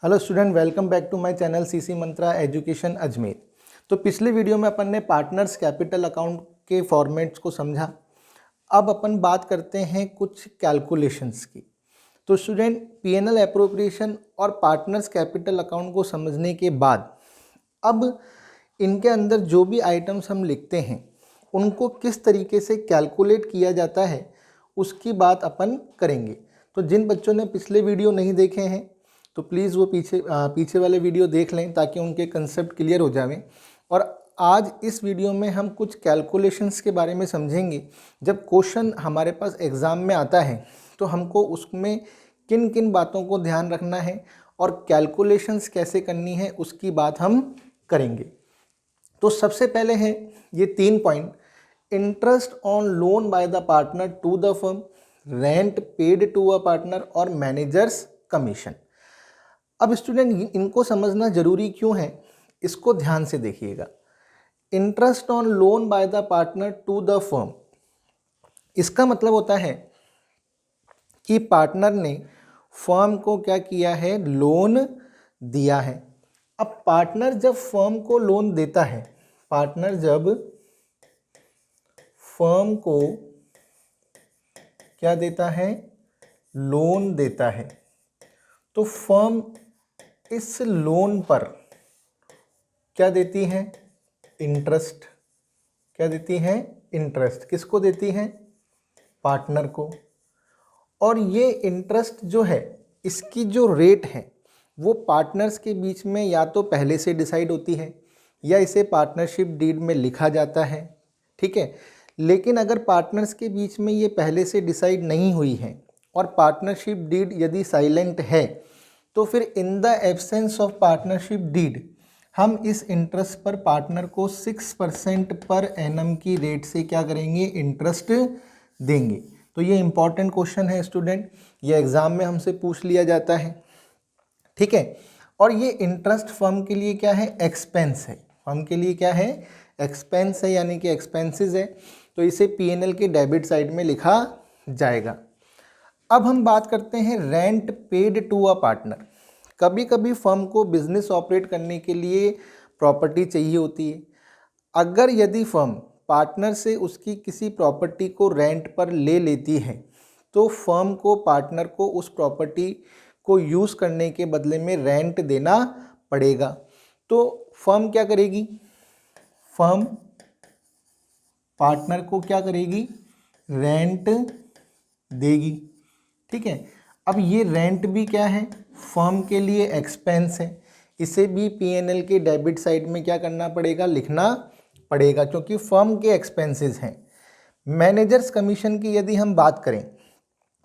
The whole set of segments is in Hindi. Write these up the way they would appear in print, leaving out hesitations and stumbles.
Hello student, welcome back to my channel CC Mantra education Ajmer. तो पिछले वीडियो में अपन ने पार्टनर्स कैपिटल अकाउंट के फॉर्मेट्स को समझा। अब अपन बात करते हैं कुछ कैलकुलेशंस की। तो स्टूडेंट, पीएनएल एप्रोप्रिएशन और पार्टनर्स कैपिटल अकाउंट को समझने के बाद अब इनके अंदर जो भी आइटम्स हम लिखते हैं उनको किस तरीके से कैलकुलेट किया जाता है उसकी बात अपन करेंगे। तो जिन बच्चों ने पिछले वीडियो नहीं देखे हैं तो प्लीज़ वो पीछे वाले वीडियो देख लें ताकि उनके कंसेप्ट क्लियर हो जाएं। और आज इस वीडियो में हम कुछ कैलकुलेशंस के बारे में समझेंगे। जब क्वेश्चन हमारे पास एग्ज़ाम में आता है तो हमको उसमें किन किन बातों को ध्यान रखना है और कैलकुलेशंस कैसे करनी है उसकी बात हम करेंगे। तो सबसे पहले है ये 3 point: interest on loan by the partner to the firm, rent paid to a partner और मैनेजर्स कमीशन। अब स्टूडेंट, इनको समझना जरूरी क्यों है, इसको ध्यान से देखिएगा। Interest on loan by the partner to the firm, इसका मतलब होता है कि पार्टनर ने फर्म को क्या किया है, लोन दिया है। अब पार्टनर जब फर्म को लोन देता है, पार्टनर जब फर्म को क्या देता है, लोन देता है, तो फर्म इस लोन पर क्या देती है, इंटरेस्ट। क्या देती है, इंटरेस्ट। किसको देती है, पार्टनर को। और ये इंटरेस्ट जो है, इसकी जो रेट है वो पार्टनर्स के बीच में या तो पहले से डिसाइड होती है या इसे पार्टनरशिप डीड में लिखा जाता है। ठीक है, लेकिन अगर पार्टनर्स के बीच में ये पहले से डिसाइड नहीं हुई है और पार्टनरशिप डीड यदि साइलेंट है तो फिर in the absence of partnership deed हम इस इंटरेस्ट पर पार्टनर को 6% पर एनम की रेट से क्या करेंगे, इंटरेस्ट देंगे। तो ये इंपॉर्टेंट क्वेश्चन है स्टूडेंट, ये एग्जाम में हमसे पूछ लिया जाता है। ठीक है, और ये इंटरेस्ट फर्म के लिए क्या है, एक्सपेंस है। फर्म के लिए क्या है, एक्सपेंस है, यानी कि एक्सपेंसेस है। तो इसे पीएनएल के डेबिट साइड में लिखा जाएगा। अब हम बात करते हैं rent paid to a partner. कभी कभी फर्म को बिजनेस ऑपरेट करने के लिए प्रॉपर्टी चाहिए होती है। अगर यदि फर्म पार्टनर से उसकी किसी प्रॉपर्टी को रेंट पर ले लेती है तो फर्म को पार्टनर को उस प्रॉपर्टी को यूज़ करने के बदले में रेंट देना पड़ेगा। तो फर्म क्या करेगी, फर्म पार्टनर को क्या करेगी, रेंट देगी। ठीक है, अब ये रेंट भी क्या है, फर्म के लिए एक्सपेंस है। इसे भी पीएनएल के डेबिट साइड में क्या करना पड़ेगा, लिखना पड़ेगा, क्योंकि फर्म के एक्सपेंसेस हैं। मैनेजर्स कमीशन की यदि हम बात करें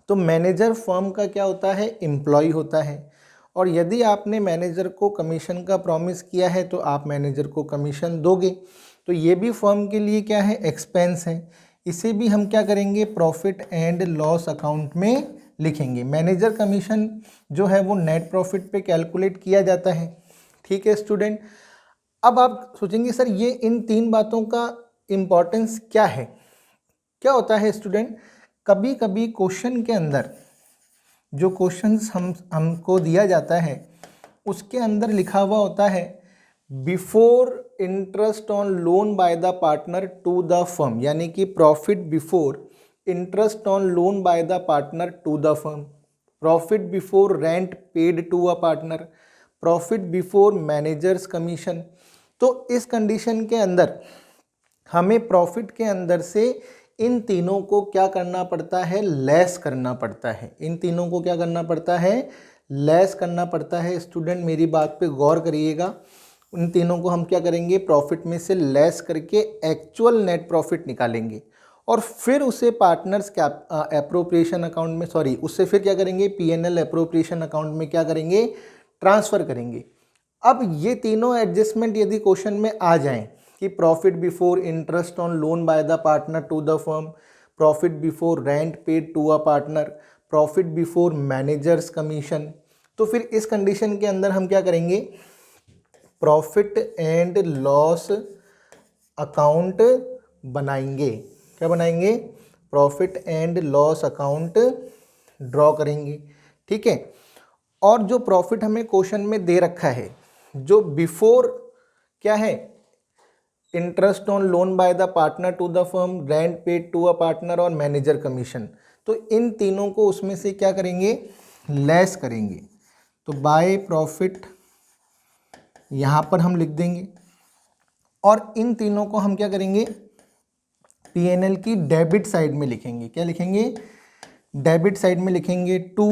तो मैनेजर फर्म का क्या होता है, एम्प्लॉय होता है। और यदि आपने मैनेजर को कमीशन का प्रॉमिस किया है तो आप मैनेजर को कमीशन दोगे। तो ये भी फर्म के लिए क्या है, एक्सपेंस है। इसे भी हम क्या करेंगे, प्रॉफिट एंड लॉस अकाउंट में लिखेंगे। मैनेजर कमीशन जो है वो नेट प्रॉफिट पे कैलकुलेट किया जाता है। ठीक है स्टूडेंट, अब आप सोचेंगे सर ये इन 3 बातों का इम्पोर्टेंस क्या है। क्या होता है स्टूडेंट, कभी कभी क्वेश्चन के अंदर जो क्वेश्चंस हमको दिया जाता है उसके अंदर लिखा हुआ होता है before interest on loan by the partner to the firm, यानी कि profit before interest on loan by the partner to the firm, profit before rent paid to a partner, profit before managers commission. तो इस कंडीशन के अंदर हमें प्रॉफिट के अंदर से इन तीनों को क्या करना पड़ता है, लेस करना पड़ता है। इन तीनों को क्या करना पड़ता है, लेस करना पड़ता है। स्टूडेंट मेरी बात पे गौर करिएगा। उन तीनों को हम क्या करेंगे, प्रॉफिट में से लेस करके एक्चुअल नेट प्रॉफिट निकालेंगे और फिर उसे पार्टनर्स एप्रोप्रिएशन अकाउंट में, उससे फिर क्या करेंगे, पीएनएल एप्रोप्रिएशन अकाउंट में क्या करेंगे, ट्रांसफ़र करेंगे। अब ये तीनों एडजस्टमेंट यदि क्वेश्चन में आ जाएं कि profit before interest on loan by the partner to the firm, profit before rent paid to a partner, profit before managers commission, तो फिर इस कंडीशन के अंदर हम क्या करेंगे, प्रॉफिट एंड लॉस अकाउंट बनाएंगे। क्या बनाएंगे, profit and loss account draw करेंगे। ठीक है, और जो प्रॉफिट हमें क्वेश्चन में दे रखा है, जो बिफोर क्या है, interest on loan by the partner to the firm, rent paid to a partner और मैनेजर कमीशन, तो इन तीनों को उसमें से क्या करेंगे, लेस करेंगे। तो बाय प्रॉफिट यहाँ पर हम लिख देंगे और इन तीनों को हम क्या करेंगे, पीएनएल की डेबिट साइड में लिखेंगे। क्या लिखेंगे, डेबिट साइड में लिखेंगे to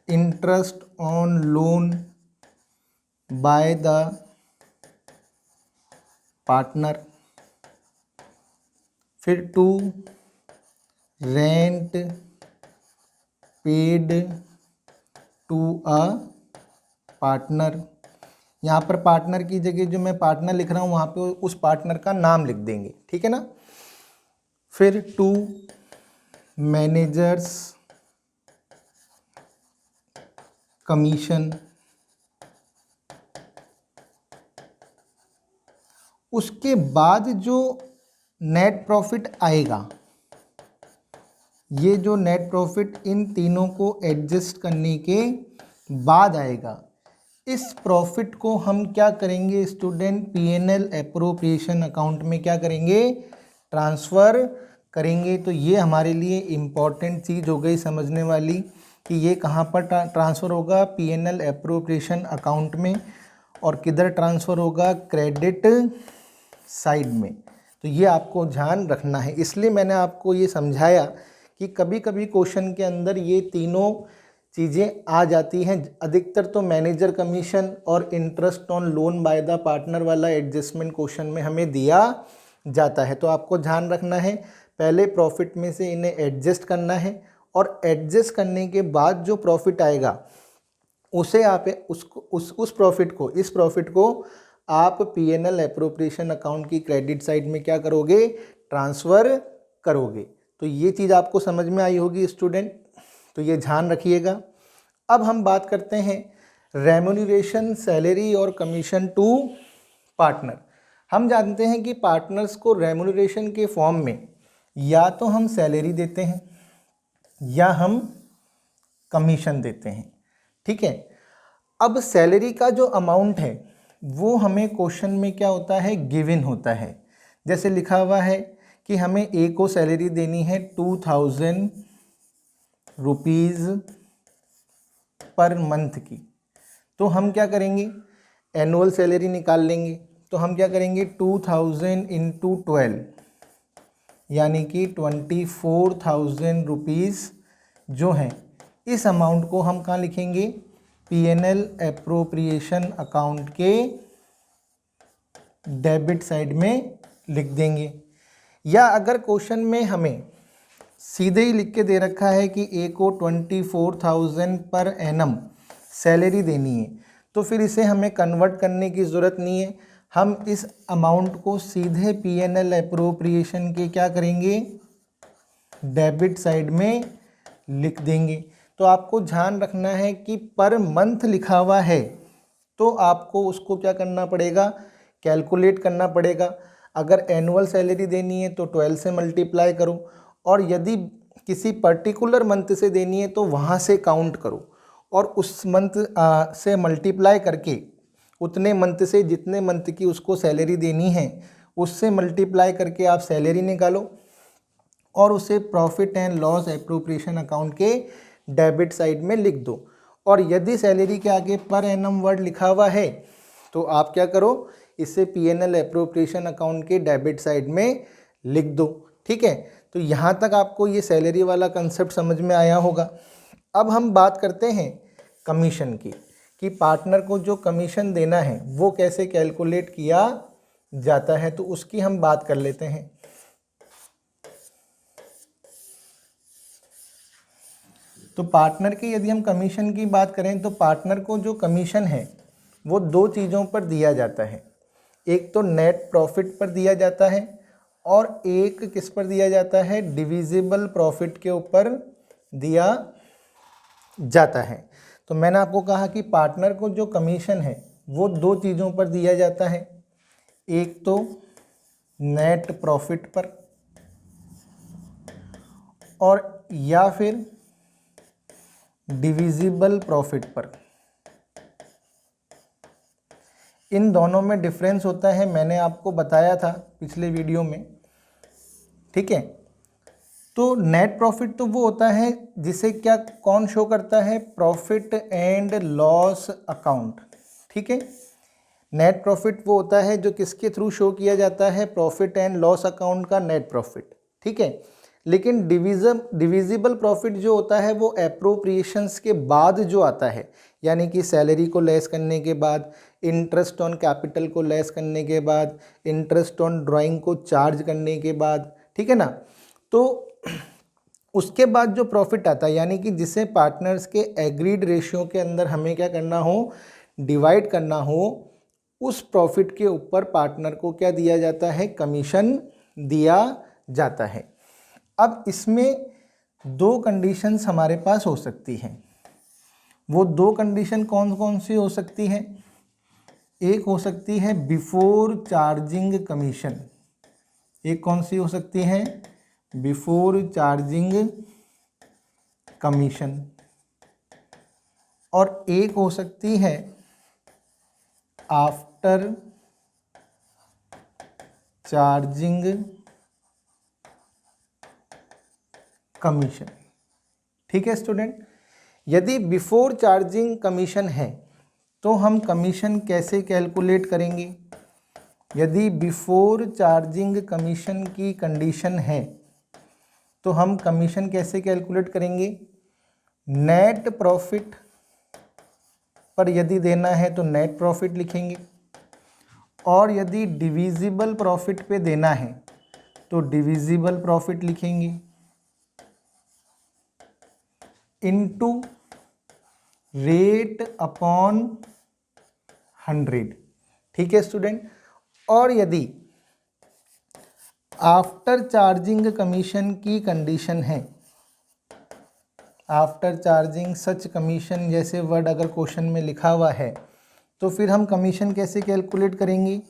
interest on loan by the partner, फिर to rent paid to a partner. यहाँ पर पार्टनर की जगह जो मैं पार्टनर लिख रहा हूँ वहाँ पे उस पार्टनर का नाम लिख देंगे, ठीक है ना। फिर टू मैनेजर्स कमीशन, उसके बाद जो नेट प्रॉफिट आएगा, ये जो नेट प्रॉफिट इन तीनों को एडजस्ट करने के बाद आएगा, इस प्रॉफिट को हम क्या करेंगे स्टूडेंट, पीएनएल एप्रोप्रिएशन अकाउंट में क्या करेंगे, ट्रांसफ़र करेंगे। तो ये हमारे लिए इम्पॉर्टेंट चीज़ हो गई समझने वाली कि ये कहाँ पर ट्रांसफ़र होगा, पीएनएल एप्रोप्रिएशन अकाउंट में, और किधर ट्रांसफ़र होगा, क्रेडिट साइड में। तो ये आपको ध्यान रखना है, इसलिए मैंने आपको ये समझाया कि कभी कभी क्वेश्चन के अंदर ये तीनों चीज़ें आ जाती हैं। अधिकतर तो मैनेजर कमीशन और interest on loan by the partner वाला एडजस्टमेंट क्वेश्चन में हमें दिया जाता है। तो आपको ध्यान रखना है, पहले प्रॉफिट में से इन्हें एडजस्ट करना है और एडजस्ट करने के बाद जो प्रॉफिट आएगा उसे आप उस प्रॉफिट को, इस प्रॉफिट को आप पीएनएल एप्रोप्रिएशन अकाउंट की क्रेडिट साइड में क्या करोगे, ट्रांसफ़र करोगे। तो ये चीज़ आपको समझ में आई होगी स्टूडेंट, तो ये ध्यान रखिएगा। अब हम बात करते हैं रेम्यूनरेशन, सैलरी और कमीशन टू पार्टनर। हम जानते हैं कि पार्टनर्स को रेम्यूनरेशन के फॉर्म में या तो हम सैलरी देते हैं या हम कमीशन देते हैं, ठीक है। अब सैलरी का जो अमाउंट है वो हमें क्वेश्चन में क्या होता है, गिवन होता है। जैसे लिखा हुआ है कि हमें ए को सैलरी देनी है 2000 रुपीज़ पर मंथ की, तो हम क्या करेंगे, एनुअल सैलरी निकाल लेंगे। तो हम क्या करेंगे, 2000 इंटू 12 यानी कि 24,000 रुपीज़ जो हैं, इस अमाउंट को हम कहाँ लिखेंगे, पीएनएल एप्रोप्रिएशन अकाउंट के डेबिट साइड में लिख देंगे। या अगर क्वेश्चन में हमें सीधे ही लिख के दे रखा है कि ए को 24,000 पर एनम सैलरी देनी है, तो फिर इसे हमें कन्वर्ट करने की ज़रूरत नहीं है। हम इस अमाउंट को सीधे पीएनएल एप्रोप्रिएशन के क्या करेंगे, डेबिट साइड में लिख देंगे। तो आपको ध्यान रखना है कि पर मंथ लिखा हुआ है तो आपको उसको क्या करना पड़ेगा, कैलकुलेट करना पड़ेगा। अगर एनुअल सैलरी देनी है तो 12 से मल्टीप्लाई करो, और यदि किसी पर्टिकुलर मंथ से देनी है तो वहाँ से काउंट करो और उस मंथ से मल्टीप्लाई करके उतने मंथ से, जितने मंथ की उसको सैलरी देनी है उससे मल्टीप्लाई करके आप सैलरी निकालो और उसे profit and loss appropriation account के डेबिट साइड में लिख दो। और यदि सैलरी के आगे पर एनम वर्ड लिखा हुआ है तो आप क्या करो, इसे पीएनएल एप्रोप्रिएशन अकाउंट के डेबिट साइड में लिख दो, ठीक है। तो यहाँ तक आपको ये सैलरी वाला कंसेप्ट समझ में आया होगा। अब हम बात करते हैं कमीशन की, कि पार्टनर को जो कमीशन देना है वो कैसे कैलकुलेट किया जाता है, तो उसकी हम बात कर लेते हैं। तो पार्टनर की यदि हम कमीशन की बात करें तो पार्टनर को जो कमीशन है वो दो चीज़ों पर दिया जाता है, एक तो नेट प्रॉफिट पर दिया जाता है और एक किस पर दिया जाता है, डिविजिबल प्रॉफिट के ऊपर दिया जाता है। तो मैंने आपको कहा कि पार्टनर को जो कमीशन है वो दो चीज़ों पर दिया जाता है, एक तो नेट प्रॉफिट पर और या फिर डिविजिबल प्रॉफिट पर। इन दोनों में डिफरेंस होता है, मैंने आपको बताया था पिछले वीडियो में, ठीक है। तो नेट प्रॉफिट तो वो होता है जिसे क्या कौन शो करता है, प्रॉफिट एंड लॉस अकाउंट, ठीक है। नेट प्रॉफिट वो होता है जो किसके थ्रू शो किया जाता है, प्रॉफिट एंड लॉस अकाउंट का नेट प्रॉफिट, ठीक है। लेकिन डिविजिबल प्रॉफिट जो होता है वो एप्रोप्रिएशंस के बाद जो आता है, यानी कि सैलरी को लेस करने के बाद, इंटरेस्ट ऑन कैपिटल को लेस करने के बाद, इंटरेस्ट ऑन ड्राइंग को चार्ज करने के बाद, ठीक है ना। तो उसके बाद जो प्रॉफिट आता है, यानी कि जिसे पार्टनर्स के एग्रीड रेशियो के अंदर हमें क्या करना हो, डिवाइड करना हो, उस प्रॉफिट के ऊपर पार्टनर को क्या दिया जाता है, कमीशन दिया जाता है। अब इसमें दो कंडीशंस हमारे पास हो सकती हैं। वो दो कंडीशन कौन कौन सी हो सकती हैं, एक हो सकती है बिफोर चार्जिंग कमीशन, एक कौन सी हो सकती है, बिफोर चार्जिंग कमीशन, और एक हो सकती है आफ्टर चार्जिंग कमीशन, ठीक है स्टूडेंट। यदि बिफोर चार्जिंग कमीशन है तो हम कमीशन कैसे कैलकुलेट करेंगे, यदि बिफोर चार्जिंग कमीशन की कंडीशन है तो हम कमीशन कैसे कैलकुलेट करेंगे, नेट प्रॉफिट पर यदि देना है तो नेट प्रॉफिट लिखेंगे, और यदि डिविजिबल प्रॉफिट पे देना है तो डिविजिबल प्रॉफिट लिखेंगे, इनटू रेट अपॉन 100, ठीक है स्टूडेंट। और यदि आफ्टर चार्जिंग कमीशन की कंडीशन है, आफ्टर चार्जिंग सच कमीशन जैसे वर्ड अगर क्वेश्चन में लिखा हुआ है, तो फिर हम कमीशन कैसे कैलकुलेट करेंगे,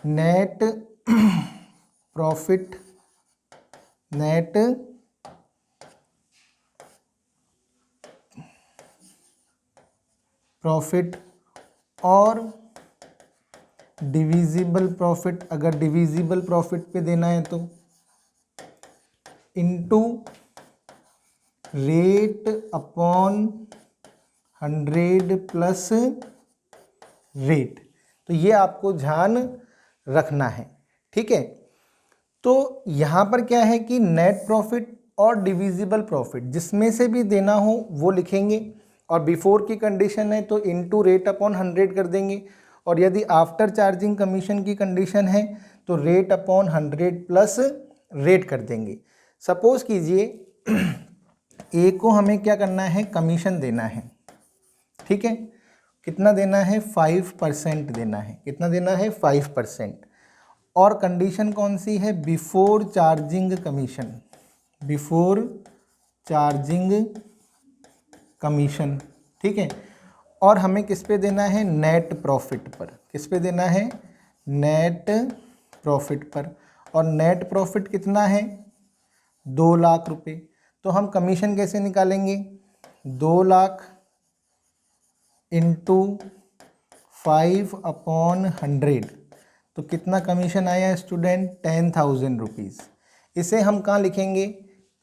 नेट प्रॉफिट, नेट प्रॉफिट और डिविजिबल प्रॉफिट, अगर डिविजिबल प्रॉफिट पे देना है तो into rate upon 100 plus rate. तो ये आपको ध्यान रखना है, ठीक है। तो यहाँ पर क्या है कि नेट प्रॉफिट और डिविजिबल प्रॉफिट जिसमें से भी देना हो वो लिखेंगे, और बिफोर की कंडीशन है तो इनटू रेट अपॉन 100 कर देंगे, और यदि आफ्टर चार्जिंग कमीशन की कंडीशन है तो रेट अपॉन 100 प्लस रेट कर देंगे। सपोज कीजिए ए को हमें क्या करना है, कमीशन देना है, ठीक है। कितना देना है, 5% देना है, कितना देना है, 5%, और कंडीशन कौन सी है, before charging commission, before charging commission, ठीक है। और हमें किस पे देना है, नेट प्रॉफिट पर, किस पे देना है, नेट प्रॉफिट पर, और नेट प्रॉफिट कितना है, 2 लाख रुपए। तो हम कमीशन कैसे निकालेंगे, 2 लाख इंटू 5/100, तो कितना कमीशन आया स्टूडेंट, 10,000 रुपीज़। इसे हम कहाँ लिखेंगे,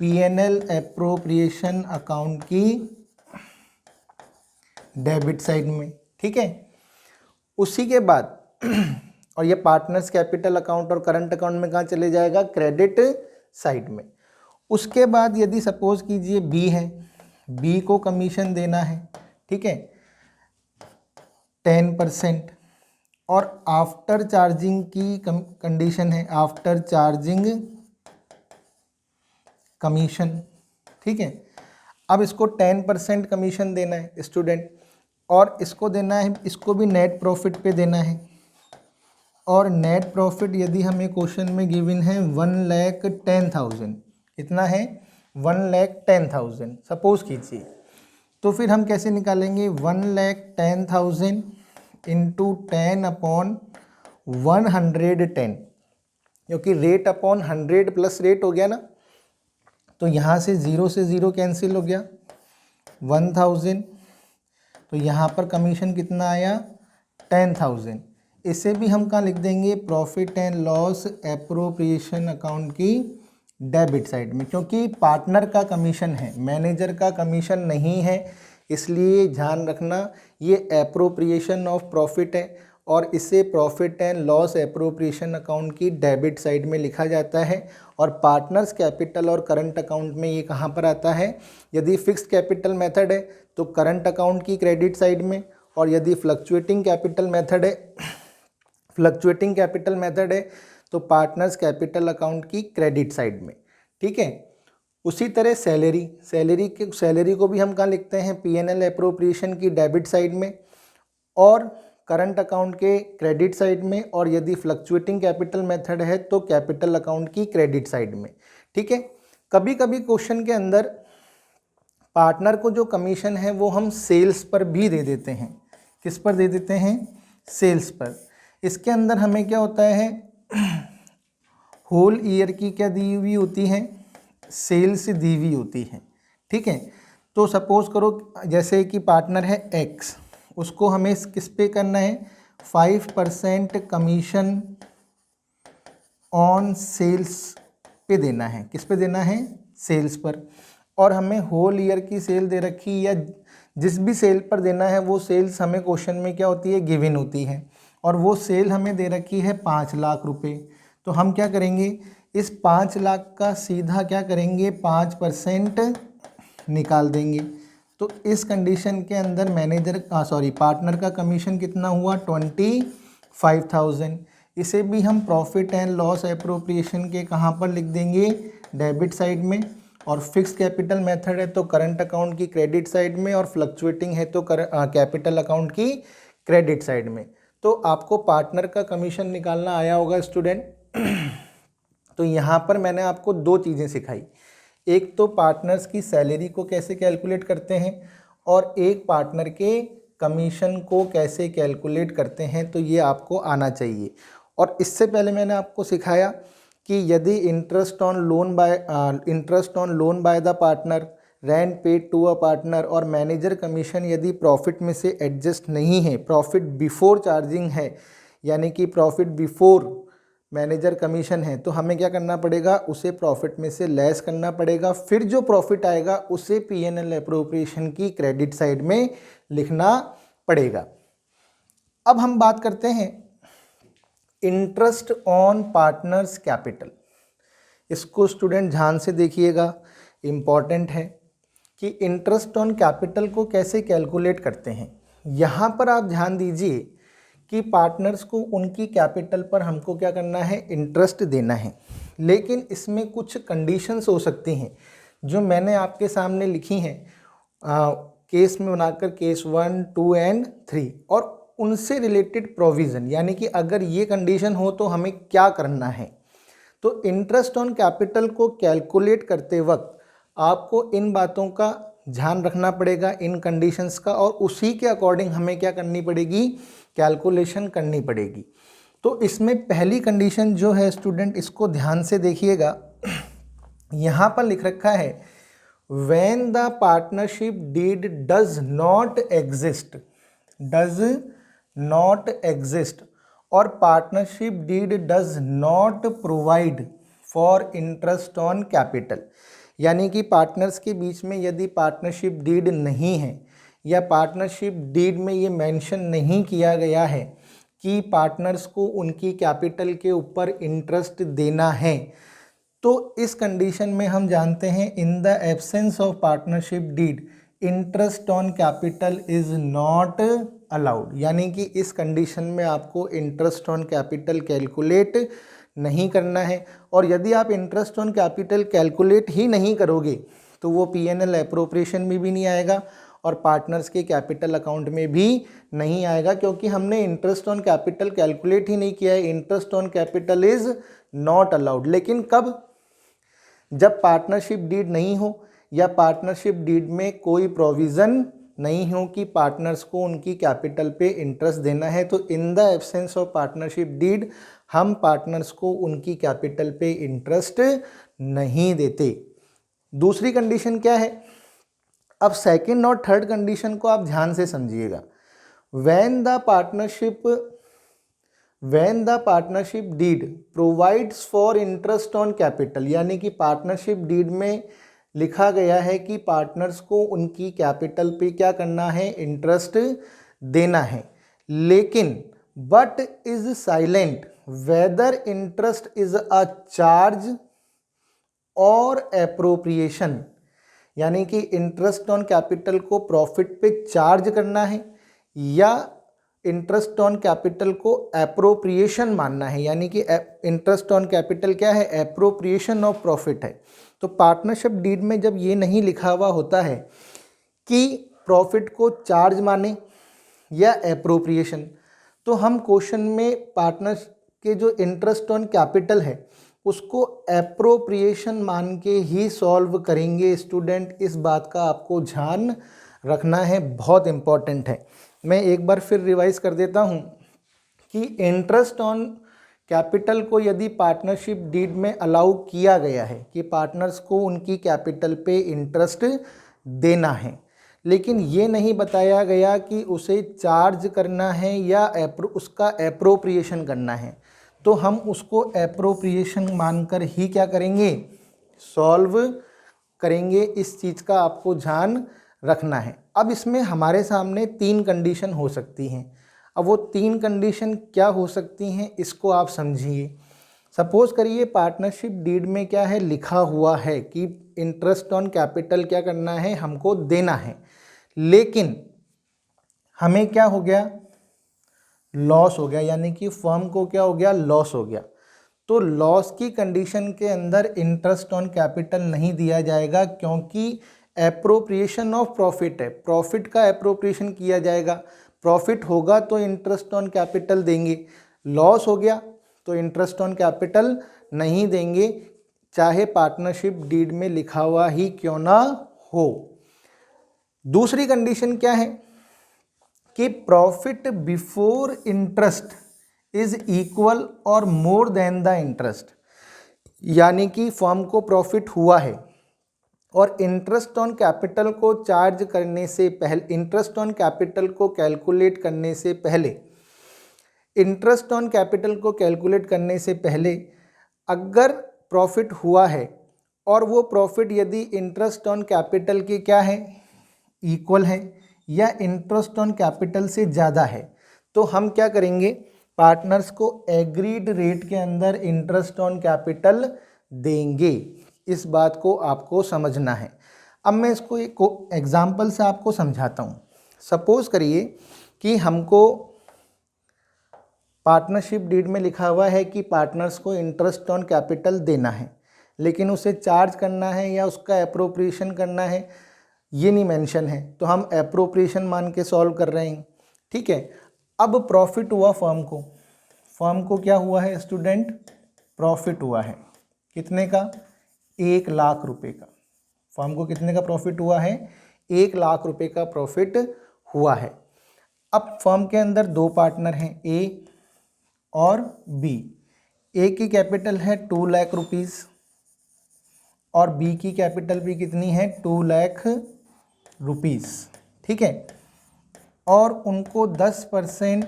पीएनएल एप्रोप्रिएशन अकाउंट की डेबिट साइड में, ठीक है। उसी के बाद और ये पार्टनर्स कैपिटल अकाउंट और करंट अकाउंट में कहाँ चले जाएगा, क्रेडिट साइड में। उसके बाद यदि सपोज कीजिए बी है, बी को कमीशन देना है, ठीक है, 10%, और आफ्टर चार्जिंग की कंडीशन है, आफ्टर चार्जिंग कमीशन, ठीक है। अब इसको 10% कमीशन देना है स्टूडेंट, और इसको देना है, इसको भी नेट प्रॉफिट पे देना है, और नेट प्रॉफिट यदि हमें क्वेश्चन में गिवन है 1,10,000, कितना है, 1,10,000 सपोज कीजिए। तो फिर हम कैसे निकालेंगे, 1,10,000 इंटू 10/110, क्योंकि रेट अपॉन 100 प्लस रेट हो गया ना, तो यहाँ से 0 से 0 कैंसिल हो गया, 1000, तो यहाँ पर कमीशन कितना आया 10,000। इसे भी हम कहाँ लिख देंगे, profit and loss appropriation account की डेबिट साइड में, क्योंकि पार्टनर का कमीशन है, मैनेजर का कमीशन नहीं है, इसलिए ध्यान रखना ये एप्रोप्रिएशन ऑफ प्रॉफिट है और इसे profit and loss appropriation account की डेबिट साइड में लिखा जाता है। और पार्टनर्स कैपिटल और करंट अकाउंट में ये कहाँ पर आता है, यदि फिक्स्ड कैपिटल मेथड है तो करंट अकाउंट की क्रेडिट साइड में, और यदि फ्लक्चुएटिंग कैपिटल मेथड है तो पार्टनर्स कैपिटल अकाउंट की क्रेडिट साइड में। ठीक है, उसी तरह सैलरी को भी हम कहाँ लिखते हैं, P&L एप्रोप्रिएशन की डेबिट साइड में और करंट अकाउंट के क्रेडिट साइड में, और यदि फ्लक्चुएटिंग कैपिटल मेथड है तो कैपिटल अकाउंट की क्रेडिट साइड में। ठीक है, कभी कभी क्वेश्चन के अंदर पार्टनर को जो कमीशन है वो हम सेल्स पर भी दे देते हैं। किस पर दे देते हैं, सेल्स पर। इसके अंदर हमें क्या होता है, होल ईयर की क्या दी हुई होती है, सेल्स दी हुई होती है। ठीक है, तो सपोज करो जैसे कि पार्टनर है एक्स, उसको हमें किस पे करना है, 5% कमीशन ऑन सेल्स पे देना है। किस पे देना है, सेल्स पर। और हमें होल ईयर की सेल दे रखी, या जिस भी सेल पर देना है वो सेल्स हमें क्वेश्चन में क्या होती है, गिवन होती है, और वो सेल हमें दे रखी है 5 लाख रुपए। तो हम क्या करेंगे, इस 5 लाख का सीधा क्या करेंगे, 5% निकाल देंगे। तो इस कंडीशन के अंदर पार्टनर का कमीशन कितना हुआ, 25,000। इसे भी हम प्रॉफिट एंड लॉस एप्रोप्रिएशन के कहाँ पर लिख देंगे, डेबिट साइड में। और फिक्स्ड कैपिटल मेथड है तो करंट अकाउंट की क्रेडिट साइड में, और फ्लक्चुएटिंग है तो कैपिटल अकाउंट की क्रेडिट साइड में। तो आपको पार्टनर का कमीशन निकालना आया होगा स्टूडेंट। तो यहाँ पर मैंने आपको 2 चीज़ें सिखाई, एक तो पार्टनर्स की सैलरी को कैसे कैलकुलेट करते हैं, और एक पार्टनर के कमीशन को कैसे कैलकुलेट करते हैं, तो ये आपको आना चाहिए। और इससे पहले मैंने आपको सिखाया कि यदि interest on loan by the partner, rent paid to a partner और मैनेजर कमीशन यदि प्रॉफिट में से एडजस्ट नहीं है, प्रॉफिट बिफोर चार्जिंग है, यानी कि प्रॉफिट बिफोर मैनेजर कमीशन है, तो हमें क्या करना पड़ेगा, उसे प्रॉफिट में से लेस करना पड़ेगा। फिर जो प्रॉफिट आएगा उसे P&L एप्रोप्रिएशन की क्रेडिट साइड में लिखना पड़ेगा। अब हम बात करते हैं इंटरेस्ट ऑन पार्टनर्स कैपिटल। इसको स्टूडेंट ध्यान से देखिएगा, इम्पॉर्टेंट है कि इंटरेस्ट ऑन कैपिटल को कैसे कैलकुलेट करते हैं। यहाँ पर आप ध्यान दीजिए कि पार्टनर्स को उनकी कैपिटल पर हमको क्या करना है, इंटरेस्ट देना है, लेकिन इसमें कुछ कंडीशंस हो सकती हैं जो मैंने आपके सामने लिखी हैं केस में बनाकर, केस 1, 2 एंड 3, और उनसे रिलेटेड प्रोविज़न, यानी कि अगर ये कंडीशन हो तो हमें क्या करना है। तो इंटरेस्ट ऑन कैपिटल को कैलकुलेट करते वक्त आपको इन बातों का ध्यान रखना पड़ेगा, इन कंडीशंस का, और उसी के अकॉर्डिंग हमें क्या करनी पड़ेगी, कैलकुलेशन करनी पड़ेगी। तो इसमें पहली कंडीशन जो है स्टूडेंट, इसको ध्यान से देखिएगा, यहाँ पर लिख रखा है when the partnership deed does not exist और partnership deed does not provide for interest on capital, यानी कि पार्टनर्स के बीच में यदि पार्टनरशिप डीड नहीं है, या पार्टनरशिप डीड में ये मेंशन नहीं किया गया है कि पार्टनर्स को उनकी कैपिटल के ऊपर इंटरेस्ट देना है, तो इस कंडीशन में हम जानते हैं in the absence of partnership deed interest on capital is not allowed, यानी कि इस कंडीशन में आपको इंटरेस्ट ऑन कैपिटल कैलकुलेट नहीं करना है। और यदि आप इंटरेस्ट ऑन कैपिटल कैलकुलेट ही नहीं करोगे तो वो P&L एप्रोप्रिएशन में भी नहीं आएगा और पार्टनर्स के कैपिटल अकाउंट में भी नहीं आएगा, क्योंकि हमने इंटरेस्ट ऑन कैपिटल कैलकुलेट ही नहीं किया है। Interest on capital is not allowed. लेकिन कब, जब पार्टनरशिप डीड नहीं हो या पार्टनरशिप डीड में कोई प्रोविज़न नहीं हो कि पार्टनर्स को उनकी कैपिटल पे इंटरेस्ट देना है, तो in the absence of partnership deed हम पार्टनर्स को उनकी कैपिटल पे इंटरेस्ट नहीं देते। दूसरी कंडीशन क्या है, अब सेकंड और थर्ड कंडीशन को आप ध्यान से समझिएगा। When the partnership deed provides for interest on capital, यानी कि पार्टनरशिप डीड में लिखा गया है कि पार्टनर्स को उनकी कैपिटल पे क्या करना है, इंटरेस्ट देना है, लेकिन but is silent whether interest is a charge और एप्रोप्रिएशन, यानी कि इंटरेस्ट ऑन कैपिटल को प्रॉफिट पे चार्ज करना है या इंटरेस्ट ऑन कैपिटल को एप्रोप्रिएशन मानना है, यानी कि इंटरेस्ट ऑन कैपिटल क्या है, एप्रोप्रिएशन ऑफ प्रॉफिट है। तो पार्टनरशिप डीड में जब ये नहीं लिखा हुआ होता है कि प्रॉफिट को चार्ज माने या एप्रोप्रिएशन, तो हम क्वेश्चन में पार्टनर्स के जो इंटरेस्ट ऑन कैपिटल है उसको एप्रोप्रिएशन मान के ही सॉल्व करेंगे। स्टूडेंट, इस बात का आपको ध्यान रखना है, बहुत इंपॉर्टेंट है। मैं एक बार फिर रिवाइज कर देता हूँ कि इंटरेस्ट ऑन कैपिटल को यदि पार्टनरशिप डीड में अलाउ किया गया है कि पार्टनर्स को उनकी कैपिटल पे इंटरेस्ट देना है, लेकिन ये नहीं बताया गया कि उसे चार्ज करना है या उसका एप्रोप्रिएशन करना है, तो हम उसको एप्रोप्रिएशन मानकर ही क्या करेंगे, सॉल्व करेंगे। इस चीज़ का आपको ध्यान रखना है। अब इसमें हमारे सामने 3 कंडीशन हो सकती हैं। अब वो 3 कंडीशन क्या हो सकती हैं इसको आप समझिए। सपोज करिए पार्टनरशिप डीड में क्या है, लिखा हुआ है कि इंटरेस्ट ऑन कैपिटल क्या करना है, हमको देना है, लेकिन हमें क्या हो गया, लॉस हो गया, यानी कि फर्म को क्या हो गया, लॉस हो गया। तो लॉस की कंडीशन के अंदर इंटरेस्ट ऑन कैपिटल नहीं दिया जाएगा, क्योंकि एप्रोप्रिएशन ऑफ प्रॉफिट है, प्रॉफिट का एप्रोप्रिएशन किया जाएगा। प्रॉफिट होगा तो इंटरेस्ट ऑन कैपिटल देंगे, लॉस हो गया तो इंटरेस्ट ऑन कैपिटल नहीं देंगे, चाहे पार्टनरशिप डीड में लिखा हुआ ही क्यों ना हो। दूसरी कंडीशन क्या है कि profit before interest is equal और मोर देन द इंटरेस्ट, यानी कि फर्म को प्रॉफिट हुआ है और इंटरेस्ट ऑन कैपिटल को चार्ज करने से पहले, इंटरेस्ट ऑन कैपिटल को कैलकुलेट करने से पहले, इंटरेस्ट ऑन कैपिटल को कैलकुलेट करने से पहले अगर प्रॉफिट हुआ है और वो प्रॉफिट यदि इंटरेस्ट ऑन कैपिटल के क्या है, इक्वल है या इंटरेस्ट ऑन कैपिटल से ज़्यादा है, तो हम क्या करेंगे, पार्टनर्स को एग्रीड रेट के अंदर इंटरेस्ट ऑन कैपिटल देंगे। इस बात को आपको समझना है। अब मैं इसको एक एग्जाम्पल से आपको समझाता हूँ। सपोज करिए कि हमको पार्टनरशिप डीड में लिखा हुआ है कि पार्टनर्स को इंटरेस्ट ऑन कैपिटल देना है, लेकिन उसे चार्ज करना है या उसका एप्रोप्रिएशन करना है ये नहीं मेंशन है, तो हम एप्रोप्रिएशन मान के सॉल्व कर रहे हैं। ठीक है, अब प्रॉफिट हुआ फर्म को क्या हुआ है स्टूडेंट, प्रॉफिट हुआ है कितने का, 1 लाख रुपए का। फर्म को कितने का प्रॉफिट हुआ है, 1 लाख रुपए का प्रॉफिट हुआ है। अब फर्म के अंदर 2 पार्टनर हैं, ए और बी। ए की कैपिटल है 2 लाख रुपीज़ और बी की कैपिटल भी कितनी है, 2 लाख रुपीज़। ठीक है, और उनको 10%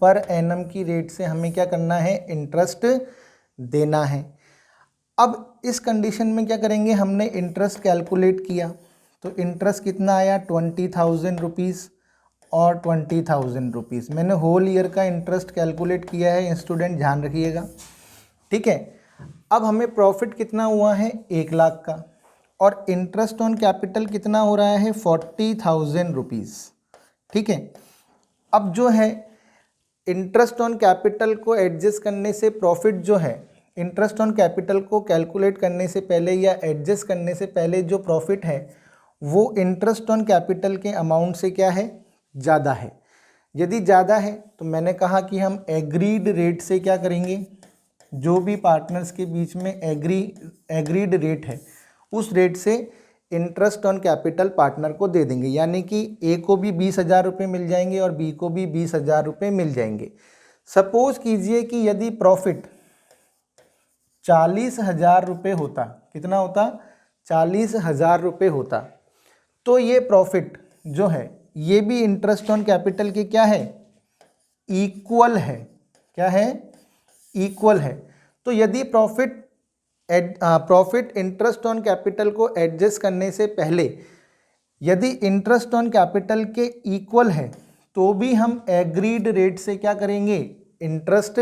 पर एनम की रेट से हमें क्या करना है, इंटरेस्ट देना है। अब इस कंडीशन में क्या करेंगे, हमने इंटरेस्ट कैलकुलेट किया तो इंटरेस्ट कितना आया, 20,000 रुपीज़ और 20,000 रुपीज़। मैंने होल ईयर का इंटरेस्ट कैलकुलेट किया है, स्टूडेंट ध्यान रखिएगा। ठीक है, अब हमें प्रॉफिट कितना हुआ है, 1 लाख का, और इंटरेस्ट ऑन कैपिटल कितना हो रहा है, 40,000 रुपीज़। ठीक है, अब जो है इंटरेस्ट ऑन कैपिटल को एडजस्ट करने से प्रॉफिट जो है, इंटरेस्ट ऑन कैपिटल को कैलकुलेट करने से पहले या एडजस्ट करने से पहले जो प्रॉफिट है वो इंटरेस्ट ऑन कैपिटल के अमाउंट से क्या है, ज़्यादा है। यदि ज़्यादा है तो मैंने कहा कि हम एग्रीड रेट से क्या करेंगे, जो भी पार्टनर्स के बीच में एग्रीड रेट है उस रेट से इंटरेस्ट ऑन कैपिटल पार्टनर को दे देंगे, यानी कि ए को भी 20,000 रुपये मिल जाएंगे और बी को भी 20,000 रुपये मिल जाएंगे। सपोज कीजिए कि यदि प्रॉफिट 40,000 रुपये होता, कितना होता, 40,000 रुपये होता, तो ये प्रॉफिट जो है ये भी इंटरेस्ट ऑन कैपिटल के क्या है, इक्वल है। क्या है, इक्वल है। तो यदि प्रॉफिट इंटरेस्ट ऑन कैपिटल को एडजस्ट करने से पहले यदि इंटरेस्ट ऑन कैपिटल के इक्वल है तो भी हम एग्रीड रेट से क्या करेंगे, इंटरेस्ट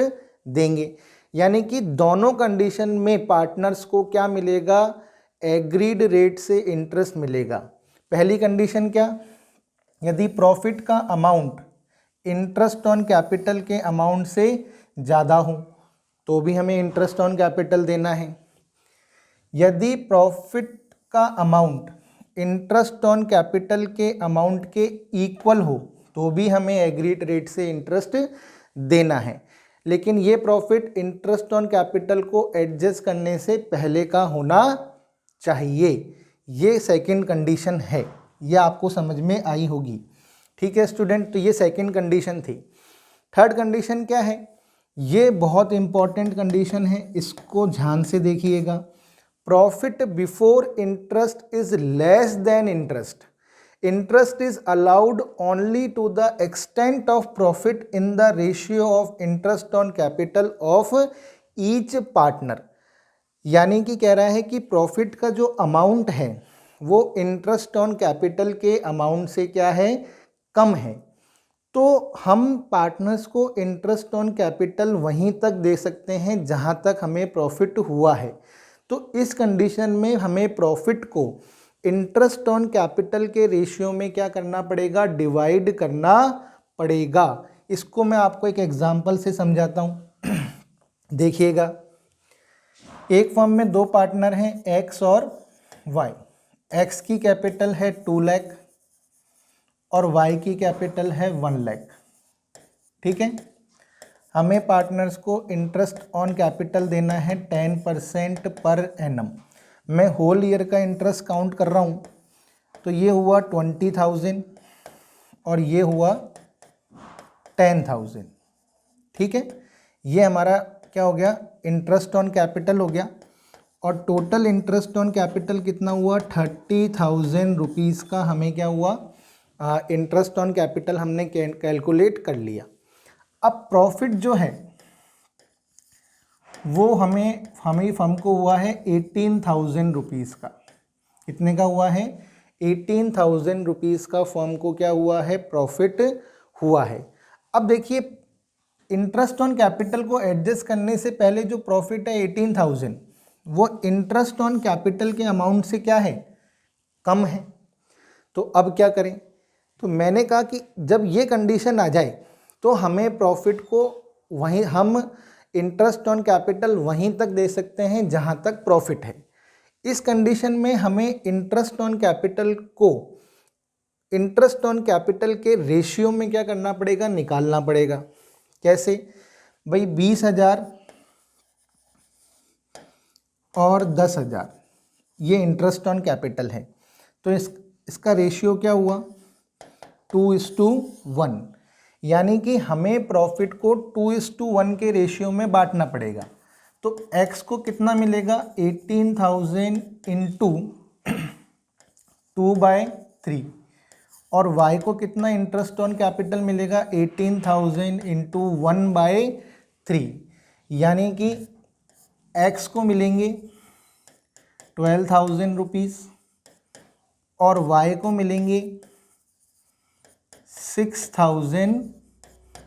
देंगे। यानी कि दोनों कंडीशन में पार्टनर्स को क्या मिलेगा, एग्रीड रेट से इंटरेस्ट मिलेगा। पहली कंडीशन क्या, यदि प्रॉफिट का अमाउंट इंटरेस्ट ऑन कैपिटल के अमाउंट से ज़्यादा हो तो भी हमें इंटरेस्ट ऑन कैपिटल देना है। यदि प्रॉफिट का अमाउंट इंटरेस्ट ऑन कैपिटल के अमाउंट के इक्वल हो तो भी हमें एग्रीड रेट से इंटरेस्ट देना है। लेकिन ये प्रॉफिट इंटरेस्ट ऑन कैपिटल को एडजस्ट करने से पहले का होना चाहिए। ये सेकंड कंडीशन है, ये आपको समझ में आई होगी। ठीक है स्टूडेंट, तो ये सेकंड कंडीशन थी। थर्ड कंडीशन क्या है, ये बहुत इंपॉर्टेंट कंडीशन है, इसको ध्यान से देखिएगा। Profit before interest is less than interest. Interest is allowed only to the extent of profit in the ratio of interest on capital of each partner. यानी कि कह रहा है कि प्रॉफिट का जो अमाउंट है वो इंटरेस्ट ऑन कैपिटल के अमाउंट से क्या है, कम है। तो हम पार्टनर्स को इंटरेस्ट ऑन कैपिटल वहीं तक दे सकते हैं जहां तक हमें प्रॉफिट हुआ है। तो इस कंडीशन में हमें प्रॉफिट को इंटरेस्ट ऑन कैपिटल के रेशियो में क्या करना पड़ेगा, डिवाइड करना पड़ेगा। इसको मैं आपको एक एग्जांपल से समझाता हूँ। देखिएगा, एक फर्म में दो पार्टनर हैं एक्स और वाई। एक्स की कैपिटल है 2 लाख और वाई की कैपिटल है 1 लाख। ठीक है, हमें पार्टनर्स को इंटरेस्ट ऑन कैपिटल देना है 10% पर एनम। मैं होल ईयर का इंटरेस्ट काउंट कर रहा हूँ, तो ये हुआ 20,000 और ये हुआ 10,000। ठीक है, ये हमारा क्या हो गया, इंटरेस्ट ऑन कैपिटल हो गया। और टोटल इंटरेस्ट ऑन कैपिटल कितना हुआ, 30,000 रुपीज़ का हमें क्या हुआ, इंटरेस्ट ऑन कैपिटल हमने कैलकुलेट कर लिया। अब प्रॉफिट जो है वो हमें फर्म को हुआ है 18,000 रुपीज़ का। कितने का हुआ है, 18,000 रुपीज़ का फर्म को क्या हुआ है, प्रॉफिट हुआ है। अब देखिए, इंटरेस्ट ऑन कैपिटल को एडजस्ट करने से पहले जो प्रॉफिट है 18,000 वो इंटरेस्ट ऑन कैपिटल के अमाउंट से क्या है, कम है। तो अब क्या करें, तो मैंने कहा कि जब ये कंडीशन आ जाए तो हमें प्रॉफिट को वहीं, हम इंटरेस्ट ऑन कैपिटल वहीं तक दे सकते हैं जहां तक प्रॉफिट है। इस कंडीशन में हमें इंटरेस्ट ऑन कैपिटल को इंटरेस्ट ऑन कैपिटल के रेशियो में क्या करना पड़ेगा, निकालना पड़ेगा। कैसे भाई, 20,000 और 10,000 ये इंटरेस्ट ऑन कैपिटल है, तो इसका रेशियो क्या हुआ, 2:1। यानी कि हमें प्रॉफिट को 2:1 के रेशियो में बांटना पड़ेगा। तो x को कितना मिलेगा, 18,000 इंटू 2/3 और y को कितना इंटरेस्ट ऑन कैपिटल मिलेगा, 18,000 इंटू 1/3। यानी कि x को मिलेंगे 12,000 रुपीज़ और y को मिलेंगे 6,000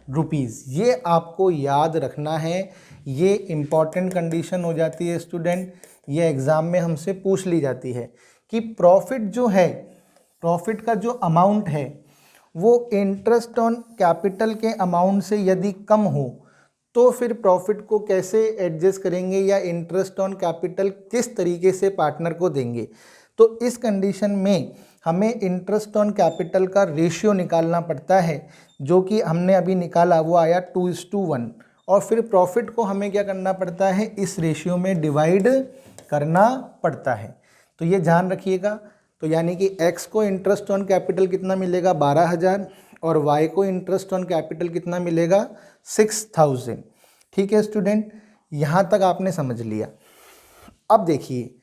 रुपीज़। ये आपको याद रखना है, ये इम्पॉर्टेंट कंडीशन हो जाती है स्टूडेंट, ये एग्ज़ाम में हमसे पूछ ली जाती है कि प्रॉफिट जो है, प्रॉफिट का जो अमाउंट है वो इंटरेस्ट ऑन कैपिटल के अमाउंट से यदि कम हो तो फिर प्रॉफिट को कैसे एडजस्ट करेंगे या इंटरेस्ट ऑन कैपिटल किस तरीके से पार्टनर को देंगे। तो इस कंडीशन में हमें इंटरेस्ट ऑन कैपिटल का रेशियो निकालना पड़ता है, जो कि हमने अभी निकाला, वो आया 2:1। और फिर प्रॉफिट को हमें क्या करना पड़ता है, इस रेशियो में डिवाइड करना पड़ता है। तो ये ध्यान रखिएगा। तो यानी कि x को इंटरेस्ट ऑन कैपिटल कितना मिलेगा, 12,000 और y को इंटरेस्ट ऑन कैपिटल कितना मिलेगा, 6,000। ठीक है स्टूडेंट, यहाँ तक आपने समझ लिया। अब देखिए,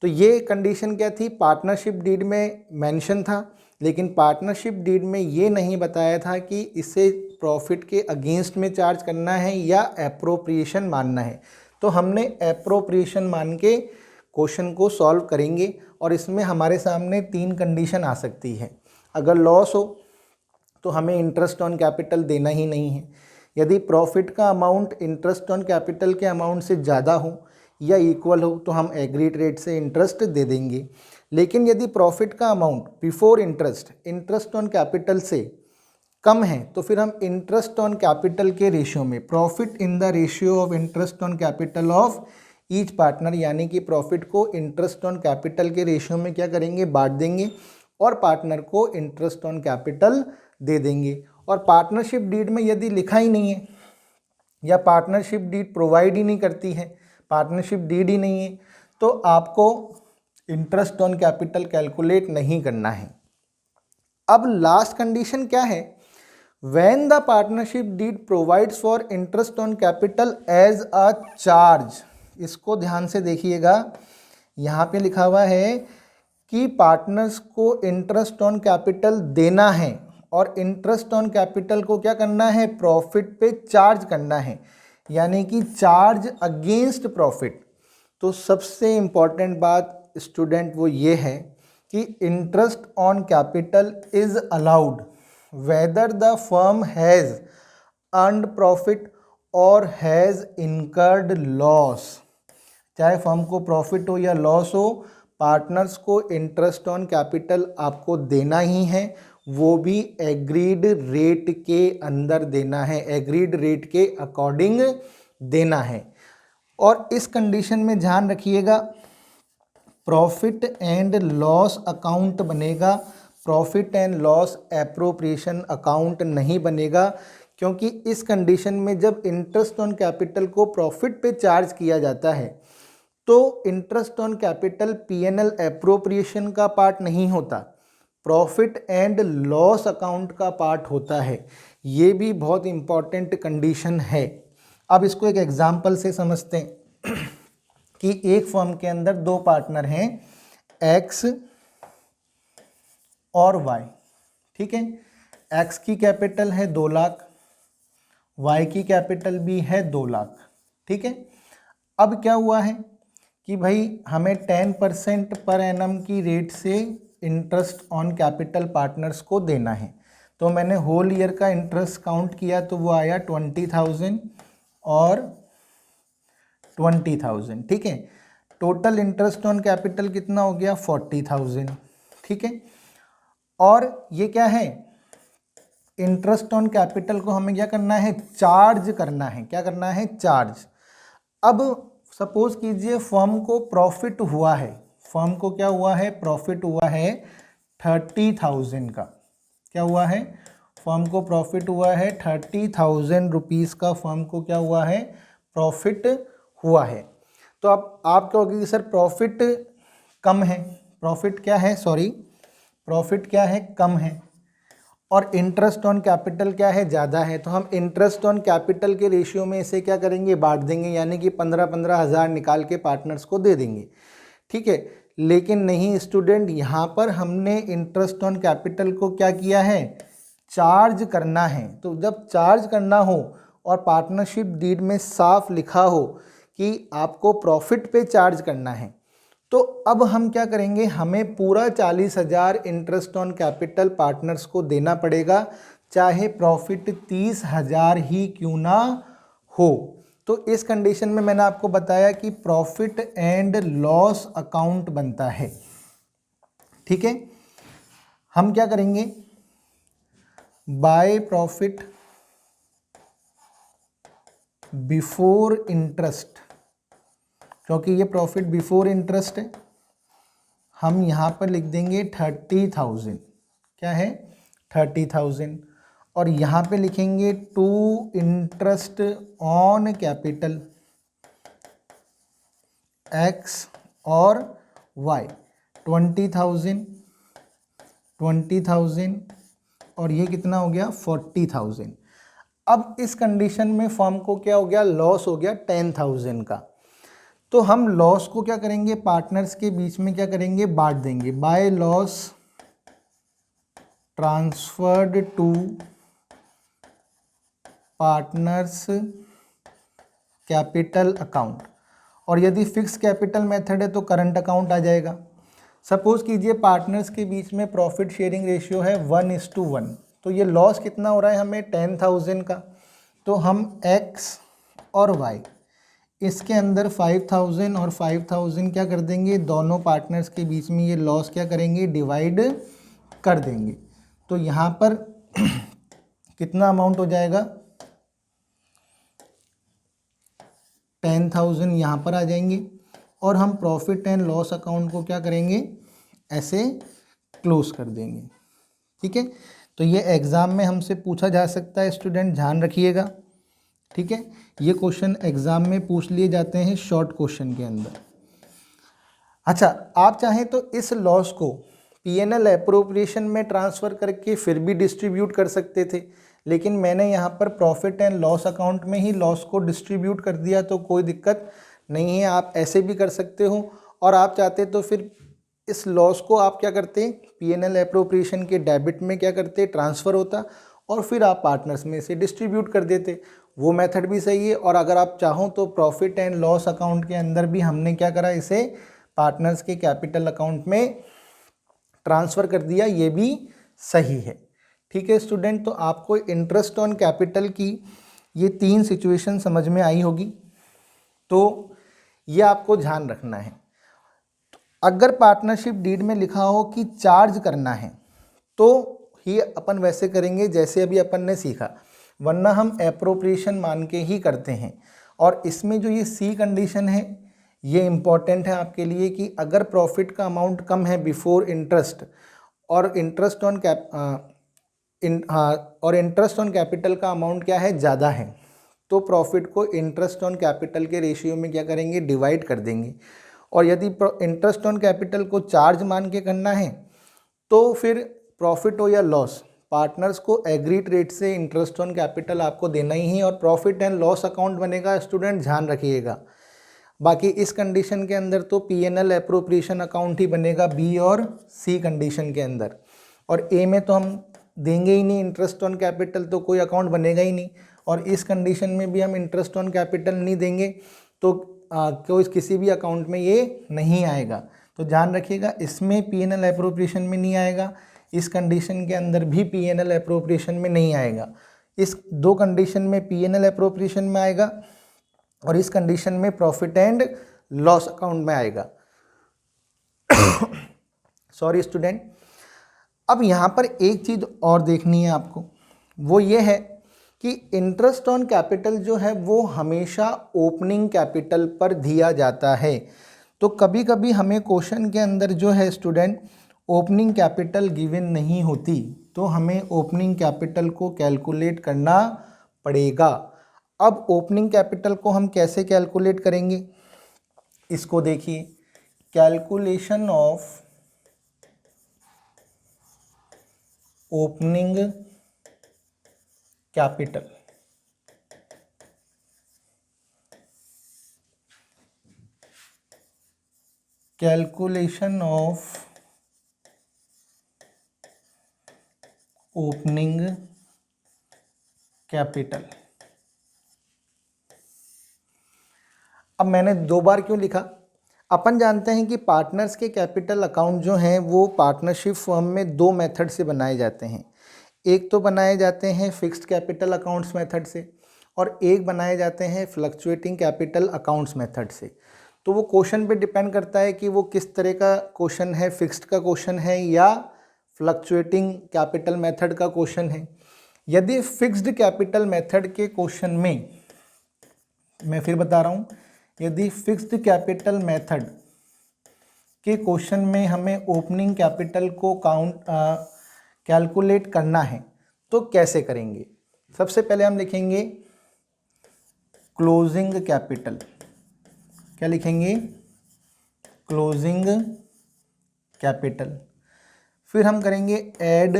तो ये कंडीशन क्या थी, पार्टनरशिप डीड में मेंशन था, लेकिन पार्टनरशिप डीड में ये नहीं बताया था कि इसे प्रॉफिट के अगेंस्ट में चार्ज करना है या एप्रोप्रिएशन मानना है। तो हमने एप्रोप्रिएशन मान के क्वेश्चन को सॉल्व करेंगे और इसमें हमारे सामने 3 कंडीशन आ सकती है। अगर लॉस हो तो हमें इंटरेस्ट ऑन कैपिटल देना ही नहीं है। यदि प्रॉफिट का अमाउंट इंटरेस्ट ऑन कैपिटल के अमाउंट से ज़्यादा हो या इक्वल हो तो हम एग्रीड रेट से इंटरेस्ट दे देंगे। लेकिन यदि प्रॉफिट का amount before interest on capital से कम है तो फिर हम इंटरेस्ट ऑन कैपिटल के रेशियो में, profit in the ratio of interest on capital of each partner, यानी कि प्रॉफिट को इंटरेस्ट ऑन कैपिटल के रेशियो में क्या करेंगे, बांट देंगे और पार्टनर को इंटरेस्ट ऑन कैपिटल दे देंगे। और पार्टनरशिप डीड में यदि लिखा ही नहीं है या पार्टनरशिप डीड प्रोवाइड ही नहीं करती है, पार्टनरशिप डीड ही नहीं है, तो आपको इंटरेस्ट ऑन कैपिटल कैलकुलेट नहीं करना है। अब लास्ट कंडीशन क्या है, when the partnership deed provides for interest on capital as a charge. इसको ध्यान से देखिएगा, यहाँ पे लिखा हुआ है कि पार्टनर्स को इंटरेस्ट ऑन कैपिटल देना है और इंटरेस्ट ऑन कैपिटल को क्या करना है, प्रॉफिट पे चार्ज करना है, यानी कि चार्ज अगेंस्ट प्रॉफिट। तो सबसे इम्पॉर्टेंट बात स्टूडेंट वो ये है कि interest on capital is allowed whether the firm has earned profit और हैज़ इनकर्ड लॉस। चाहे फर्म को प्रॉफिट हो या लॉस हो, पार्टनर्स को इंटरेस्ट ऑन कैपिटल आपको देना ही है, वो भी एग्रीड रेट के अंदर देना है, एग्रीड रेट के अकॉर्डिंग देना है। और इस कंडीशन में ध्यान रखिएगा, प्रॉफिट एंड लॉस अकाउंट बनेगा, profit and loss appropriation account नहीं बनेगा, क्योंकि इस कंडीशन में जब इंटरेस्ट ऑन कैपिटल को प्रॉफिट पे चार्ज किया जाता है तो interest on capital PNL appropriation का पार्ट नहीं होता, प्रॉफिट एंड लॉस अकाउंट का पार्ट होता है। ये भी बहुत इंपॉर्टेंट कंडीशन है। अब इसको एक एग्जांपल से समझते हैं कि एक फर्म के अंदर 2 पार्टनर हैं, एक्स और वाई, ठीक है। एक्स की कैपिटल है 2 लाख, वाई की कैपिटल भी है 2 लाख, ठीक है। अब क्या हुआ है कि भाई हमें 10% पर एनम की रेट से इंटरेस्ट ऑन कैपिटल पार्टनर्स को देना है। तो मैंने होल ईयर का इंटरेस्ट काउंट किया तो वो आया 20,000 और 20,000, ठीक है। टोटल इंटरेस्ट ऑन कैपिटल कितना हो गया, 40,000, ठीक है। और ये क्या है, इंटरेस्ट ऑन कैपिटल को हमें क्या करना है, चार्ज करना है। क्या करना है, चार्ज। अब सपोज कीजिए फर्म को प्रॉफिट हुआ है, फर्म को क्या हुआ है, प्रॉफिट हुआ है 30,000 का। क्या हुआ है, फर्म को प्रॉफिट हुआ है 30,000 रुपीज़ का, फर्म को क्या हुआ है, प्रॉफिट हुआ है। तो अब आप कहोगे कि सर प्रॉफिट कम है, प्रॉफिट क्या है, सॉरी प्रॉफिट क्या है, कम है, और इंटरेस्ट ऑन कैपिटल क्या है, ज़्यादा है। तो हम इंटरेस्ट ऑन कैपिटल के रेशियो में इसे क्या करेंगे, बांट देंगे, यानी कि 15-15 हज़ार निकाल के पार्टनर्स को दे देंगे, ठीक है। लेकिन नहीं स्टूडेंट, यहाँ पर हमने इंटरेस्ट ऑन कैपिटल को क्या किया है, चार्ज करना है। तो जब चार्ज करना हो और पार्टनरशिप डीड में साफ लिखा हो कि आपको प्रॉफिट पे चार्ज करना है, तो अब हम क्या करेंगे, हमें पूरा 40,000 इंटरेस्ट ऑन कैपिटल पार्टनर्स को देना पड़ेगा, चाहे प्रॉफिट 30,000 ही क्यों ना हो। तो इस कंडीशन में मैंने आपको बताया कि प्रॉफिट एंड लॉस अकाउंट बनता है, ठीक है। हम क्या करेंगे, बाय प्रॉफिट बिफोर इंटरेस्ट, क्योंकि ये प्रॉफिट बिफोर इंटरेस्ट है, हम यहाँ पर लिख देंगे 30,000। क्या है, 30,000। और यहाँ पे लिखेंगे to interest on capital X और वाई, 20,000 और ये कितना हो गया, 40,000। अब इस कंडीशन में फर्म को क्या हो गया, लॉस हो गया 10,000 का। तो हम लॉस को क्या करेंगे, पार्टनर्स के बीच में क्या करेंगे, बांट देंगे। By loss transferred to partners capital account, और यदि फिक्स कैपिटल मेथड है तो करंट अकाउंट आ जाएगा। सपोज कीजिए पार्टनर्स के बीच में प्रॉफिट शेयरिंग रेशियो है 1:1, तो ये लॉस कितना हो रहा है हमें 10,000 का, तो हम x और y इसके अंदर 5,000 और 5,000 क्या कर देंगे, दोनों पार्टनर्स के बीच में ये लॉस क्या करेंगे, डिवाइड कर देंगे। तो यहाँ पर कितना अमाउंट हो जाएगा, 10,000 यहाँ पर आ जाएंगे, और हम प्रॉफिट एंड लॉस अकाउंट को क्या करेंगे, ऐसे क्लोज कर देंगे। ठीक है, तो ये एग्ज़ाम में हमसे पूछा जा सकता है, स्टूडेंट ध्यान रखिएगा। ठीक है, ये क्वेश्चन एग्ज़ाम में पूछ लिए जाते हैं शॉर्ट क्वेश्चन के अंदर। अच्छा, आप चाहें तो इस लॉस को पीएनएल एप्रोप्रिएशन में ट्रांसफ़र करके फिर भी डिस्ट्रीब्यूट कर सकते थे, लेकिन मैंने यहाँ पर प्रॉफिट एंड लॉस अकाउंट में ही लॉस को डिस्ट्रीब्यूट कर दिया, तो कोई दिक्कत नहीं है, आप ऐसे भी कर सकते हो। और आप चाहते तो फिर इस लॉस को आप क्या करते, पीएनएल एप्रोप्रिएशन के डेबिट में क्या करते, ट्रांसफ़र होता, और फिर आप पार्टनर्स में से डिस्ट्रीब्यूट कर देते, वो मेथड भी सही है। और अगर आप चाहो तो प्रॉफिट एंड लॉस अकाउंट के अंदर भी हमने क्या करा, इसे पार्टनर्स के कैपिटल अकाउंट में ट्रांसफ़र कर दिया, ये भी सही है। ठीक है स्टूडेंट, तो आपको इंटरेस्ट ऑन कैपिटल की ये 3 सिचुएशन समझ में आई होगी, तो ये आपको ध्यान रखना है। अगर पार्टनरशिप डीड में लिखा हो कि चार्ज करना है तो ही अपन वैसे करेंगे जैसे अभी अपन ने सीखा, वरना हम एप्रोप्रिएशन मान के ही करते हैं। और इसमें जो ये सी कंडीशन है ये इम्पॉर्टेंट है आपके लिए कि अगर प्रॉफिट का अमाउंट कम है बिफोर इंटरेस्ट, और interest on interest on capital का अमाउंट क्या है, ज़्यादा है, तो प्रॉफिट को इंटरेस्ट ऑन कैपिटल के रेशियो में क्या करेंगे, डिवाइड कर देंगे। और यदि इंटरेस्ट ऑन कैपिटल को चार्ज मान के करना है तो फिर प्रॉफिट हो या लॉस, पार्टनर्स को एग्रीड रेट से इंटरेस्ट ऑन कैपिटल आपको देना ही है, और प्रॉफिट एंड लॉस अकाउंट बनेगा, स्टूडेंट ध्यान रखिएगा। बाकी इस कंडीशन के अंदर तो पीएनएल एप्रोप्रिएशन अकाउंट ही बनेगा बी और सी कंडीशन के अंदर, और ए में तो हम देंगे ही नहीं इंटरेस्ट ऑन कैपिटल, तो कोई अकाउंट बनेगा ही नहीं। और इस कंडीशन में भी हम इंटरेस्ट ऑन कैपिटल नहीं देंगे तो कोई किसी भी अकाउंट में ये नहीं आएगा। तो ध्यान रखिएगा, इसमें पीएनएल एप्रोप्रिएशन में नहीं आएगा, इस कंडीशन के अंदर भी पीएनएल एप्रोप्रिएशन में नहीं आएगा। इस 2 कंडीशन में पीएनएल एप्रोप्रिएशन में आएगा, और इस कंडीशन में प्रॉफिट एंड लॉस अकाउंट में आएगा। सॉरी स्टूडेंट, अब यहाँ पर एक चीज़ और देखनी है आपको, वो ये है कि इंटरेस्ट ऑन कैपिटल जो है वो हमेशा ओपनिंग कैपिटल पर दिया जाता है। तो कभी कभी हमें क्वेश्चन के अंदर जो है स्टूडेंट ओपनिंग कैपिटल गिवन नहीं होती, तो हमें ओपनिंग कैपिटल को कैलकुलेट करना पड़ेगा। अब ओपनिंग कैपिटल को हम कैसे कैलकुलेट करेंगे, इसको देखिए, calculation of opening capital. Calculation of opening capital. अब मैंने 2 बार क्यों लिखा, अपन जानते हैं कि पार्टनर्स के कैपिटल अकाउंट जो हैं वो पार्टनरशिप फर्म में 2 मेथड से बनाए जाते हैं। एक तो बनाए जाते हैं फिक्स्ड कैपिटल अकाउंट्स मेथड से, और एक बनाए जाते हैं फ्लक्चुएटिंग कैपिटल अकाउंट्स मेथड से। तो वो क्वेश्चन पे डिपेंड करता है कि वो किस तरह का क्वेश्चन है, फिक्स्ड का क्वेश्चन है या फ्लक्चुएटिंग कैपिटल मेथड का क्वेश्चन है। यदि फिक्स्ड कैपिटल मेथड के क्वेश्चन में, मैं फिर बता रहा हूँ, यदि फिक्स्ड कैपिटल मेथड के क्वेश्चन में हमें ओपनिंग कैपिटल को कैलकुलेट करना है तो कैसे करेंगे। सबसे पहले हम लिखेंगे क्लोजिंग कैपिटल। क्या लिखेंगे, क्लोजिंग कैपिटल। फिर हम करेंगे ऐड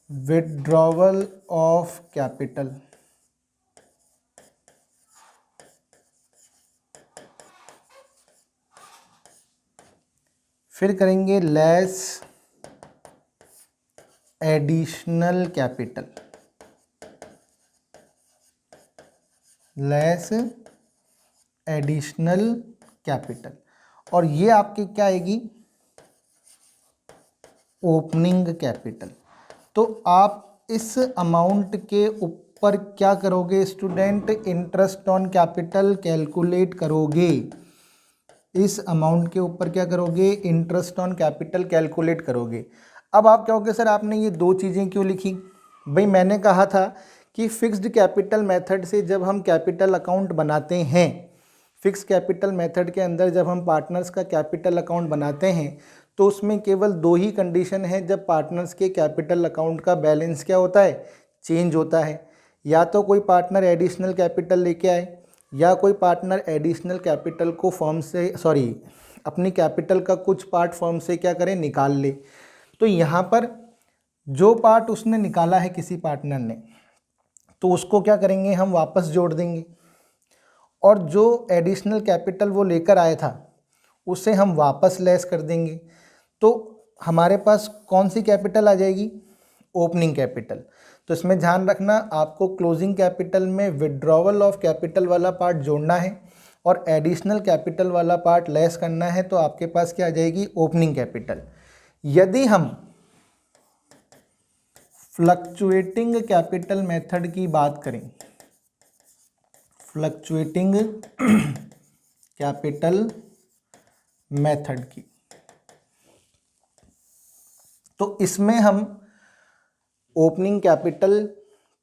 विथड्रॉवल ऑफ कैपिटल। फिर करेंगे less additional capital, less additional capital, और ये आपकी क्या आएगी, ओपनिंग कैपिटल। तो आप इस अमाउंट के ऊपर क्या करोगे student, interest on capital calculate करोगे। इस अमाउंट के ऊपर क्या करोगे, इंटरेस्ट ऑन कैपिटल कैलकुलेट करोगे। अब आप कहोगे सर आपने ये दो चीज़ें क्यों लिखी, भाई मैंने कहा था कि फिक्स्ड कैपिटल मेथड से जब हम कैपिटल अकाउंट बनाते हैं, फिक्स कैपिटल मेथड के अंदर जब हम पार्टनर्स का कैपिटल अकाउंट बनाते हैं तो उसमें केवल दो ही कंडीशन है जब पार्टनर्स के कैपिटल अकाउंट का बैलेंस क्या होता है, चेंज होता है। या तो कोई पार्टनर एडिशनल कैपिटल लेके आए, या कोई पार्टनर एडिशनल कैपिटल को फर्म से अपनी कैपिटल का कुछ पार्ट फर्म से क्या करें, निकाल ले। तो यहाँ पर जो पार्ट उसने निकाला है किसी पार्टनर ने, तो उसको क्या करेंगे, हम वापस जोड़ देंगे, और जो एडिशनल कैपिटल वो लेकर आया था उसे हम वापस लेस कर देंगे। तो हमारे पास कौन सी कैपिटल आ जाएगी, ओपनिंग कैपिटल। तो इसमें ध्यान रखना आपको क्लोजिंग कैपिटल में विड्रॉवल ऑफ कैपिटल वाला पार्ट जोड़ना है और एडिशनल कैपिटल वाला पार्ट लेस करना है, तो आपके पास क्या आ जाएगी, ओपनिंग कैपिटल। यदि हम फ्लक्चुएटिंग कैपिटल मेथड की बात करें, फ्लक्चुएटिंग कैपिटल मेथड की, तो इसमें हम ओपनिंग कैपिटल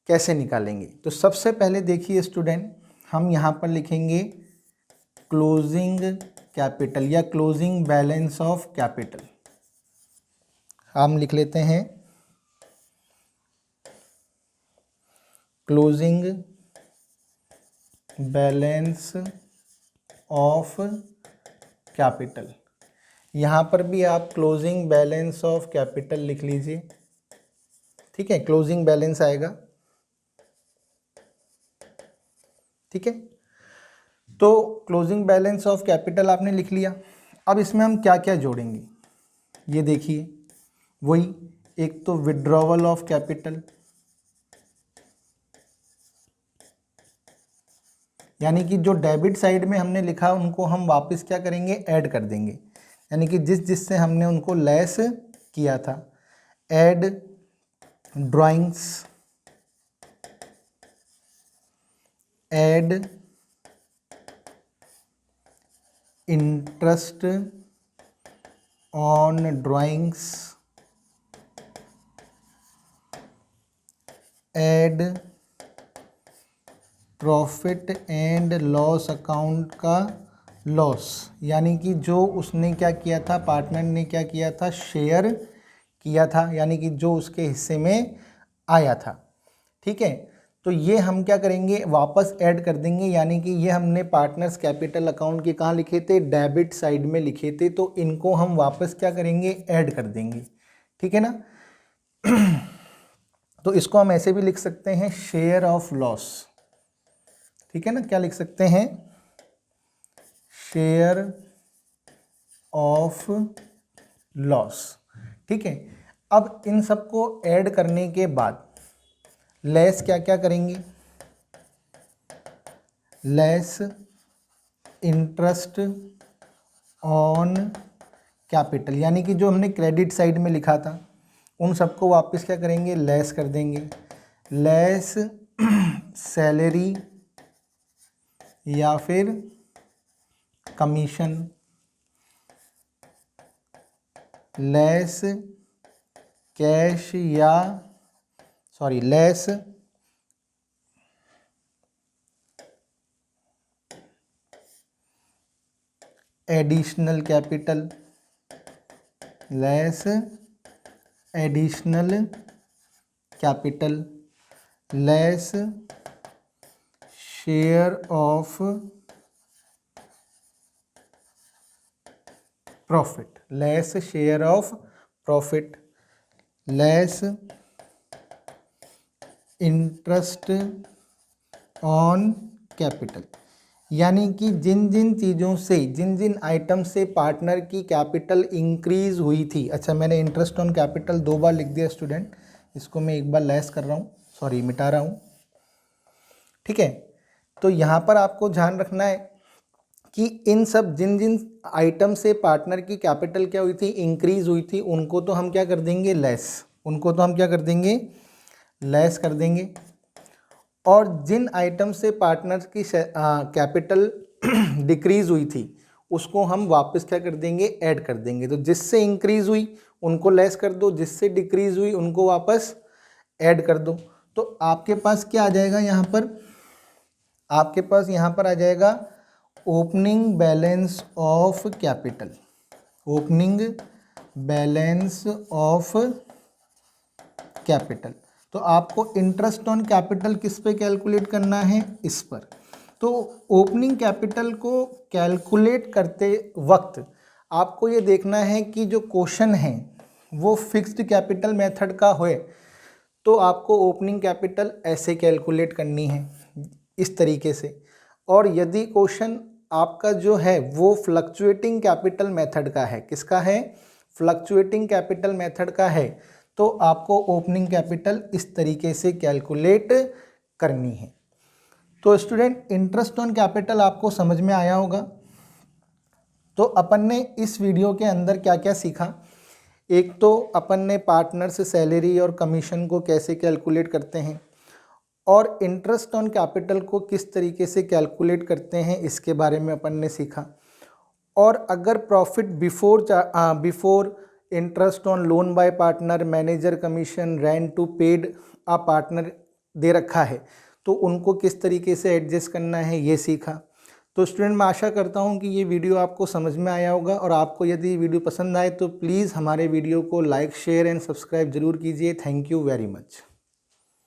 कैसे निकालेंगे। तो सबसे पहले देखिए स्टूडेंट, हम यहाँ पर लिखेंगे क्लोजिंग कैपिटल या क्लोजिंग बैलेंस ऑफ कैपिटल। हम लिख लेते हैं क्लोजिंग बैलेंस ऑफ कैपिटल। यहाँ पर भी आप क्लोजिंग बैलेंस ऑफ कैपिटल लिख लीजिए, ठीक है, क्लोजिंग बैलेंस आएगा, ठीक है। तो क्लोजिंग बैलेंस ऑफ कैपिटल आपने लिख लिया। अब इसमें हम क्या क्या जोड़ेंगे, ये देखिए, वही एक तो विड्रॉवल ऑफ कैपिटल, यानी कि जो डेबिट साइड में हमने लिखा उनको हम वापस क्या करेंगे, ऐड कर देंगे, यानी कि जिससे हमने उनको लेस किया था। Add drawings, add interest on drawings, add profit and loss account का लॉस, यानी कि जो उसने क्या किया था, पार्टनर ने क्या किया था, शेयर किया था, यानी कि जो उसके हिस्से में आया था, ठीक है। तो ये हम क्या करेंगे, वापस ऐड कर देंगे, यानी कि ये हमने पार्टनर्स कैपिटल अकाउंट के कहाँ लिखे थे, डेबिट साइड में लिखे थे, तो इनको हम वापस क्या करेंगे, ऐड कर देंगे, ठीक है ना। तो इसको हम ऐसे भी लिख सकते हैं, शेयर ऑफ लॉस, ठीक है ना। क्या लिख सकते हैं, शेयर ऑफ लॉस, ठीक है। अब इन सबको ऐड करने के बाद लेस क्या क्या करेंगे, लेस इंटरेस्ट ऑन कैपिटल, यानी कि जो हमने क्रेडिट साइड में लिखा था उन सबको वापस क्या करेंगे, लेस कर देंगे। लेस सैलरी या फिर कमीशन, लेस कैश या less additional capital, less additional capital, less share of profit, less share of profit, less interest on capital. यानी कि जिन जिन चीज़ों से, जिन जिन आइटम से पार्टनर की कैपिटल इंक्रीज हुई थी। अच्छा, मैंने इंटरेस्ट ऑन कैपिटल 2 बार लिख दिया स्टूडेंट, इसको मैं एक बार लेस कर रहा हूँ, सॉरी मिटा रहा हूँ। ठीक है, तो यहाँ पर आपको ध्यान रखना है कि इन सब जिन जिन आइटम से पार्टनर की कैपिटल क्या हुई थी, इंक्रीज हुई थी, उनको तो हम क्या कर देंगे, लेस, उनको तो हम क्या कर देंगे, लेस कर देंगे। और जिन आइटम से पार्टनर की कैपिटल डिक्रीज हुई थी उसको हम वापस क्या कर देंगे, ऐड कर देंगे। तो जिससे इंक्रीज हुई उनको लेस कर दो, जिससे डिक्रीज हुई उनको वापस ऐड कर दो। तो आपके पास क्या आ जाएगा यहाँ पर, आपके पास यहाँ पर आ जाएगा opening balance of capital, opening balance of capital. तो आपको इंटरेस्ट ऑन कैपिटल किस पे कैलकुलेट करना है, इस पर। तो ओपनिंग कैपिटल को कैलकुलेट करते वक्त आपको ये देखना है कि जो क्वेश्चन है वो फिक्स्ड कैपिटल मेथड का होए, तो आपको ओपनिंग कैपिटल ऐसे कैलकुलेट करनी है, इस तरीके से। और यदि क्वेश्चन आपका जो है वो फ्लक्चुएटिंग कैपिटल मेथड का है, किसका है, फ्लक्चुएटिंग कैपिटल मेथड का है, तो आपको ओपनिंग कैपिटल इस तरीके से कैलकुलेट करनी है। तो स्टूडेंट, इंटरेस्ट ऑन कैपिटल आपको समझ में आया होगा। तो अपन ने इस वीडियो के अंदर क्या क्या सीखा, एक तो अपन ने पार्टनर से सैलरी और कमीशन को कैसे कैलकुलेट करते हैं, और इंटरेस्ट ऑन कैपिटल को किस तरीके से कैलकुलेट करते हैं इसके बारे में अपन ने सीखा। और अगर profit before interest on loan by partner, manager commission, rent to paid a partner दे रखा है, तो उनको किस तरीके से एडजस्ट करना है, ये सीखा। तो स्टूडेंट, मैं आशा करता हूँ कि ये वीडियो आपको समझ में आया होगा, और आपको यदि वीडियो पसंद आए तो प्लीज़ हमारे वीडियो को लाइक, शेयर एंड सब्सक्राइब जरूर कीजिए। Thank you very much.